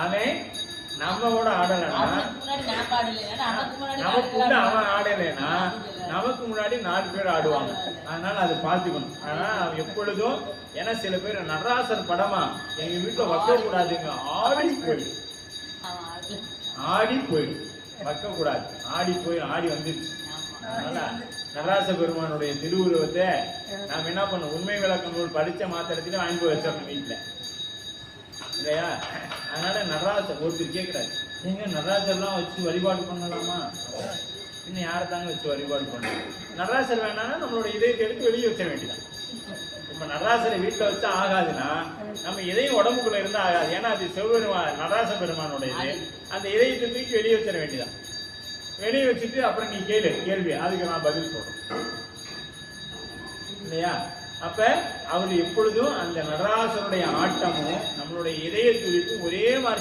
அவன் நம்ம கூட ஆடலைன்னா, நமக்குள்ள அவன் ஆடலைன்னா நமக்கு முன்னாடி 4 பேர் ஆடுவாங்க. அதனால அது பார்த்துக்கணும். ஆனா எப்பொழுதும், ஏன்னா சில பேர் நடராசர் படமா எங்க வீட்டுல வைக்க கூடாதுங்க, ஆடி போயிடும், வைக்க கூடாது, ஆடி வந்துருச்சு. அதனால நடராச பெருமானுடைய திருவுருவத்தை நாம என்ன பண்ணோம், உண்மை விளக்கம் நூல் படிச்ச மாத்திரத்துல வாங்கி போய் வச்சிடணும் வீட்டுல, இல்லையா? அதனால நடராசர் ஒருத்தர் கேட்கிறாரு, நீங்க நடராசர்லாம் வச்சு வழிபாடு பண்ணலாமா? இன்னும் யாரை தாங்க வச்சு வழிபாடு பண்ணலாம்? நடராசர் வேணாம்னா நம்மளோட இதயத்தை எடுத்து வெளியே வச்ச வேண்டியதான். இப்ப நடராசரை வீட்டுல வச்சா ஆகாதுன்னா நம்ம இதயம் உடம்புக்குள்ள இருந்தா ஆகாது. ஏன்னா அது சிவபெருமான் நடராச பெருமானோட இது. அந்த இதயத்தை தூக்கி வெளியே வச்சிட வேண்டியதான். வெளியே வச்சுட்டு அப்புறம் நீ கேள்வி அதுக்கு நான் பதில் சொல்றேன், இல்லையா? அப்ப அவர் எப்பொழுதும் அந்த நடராசருடைய ஆட்டமும் நம்மளுடைய இதய துடிப்பு ஒரே மாதிரி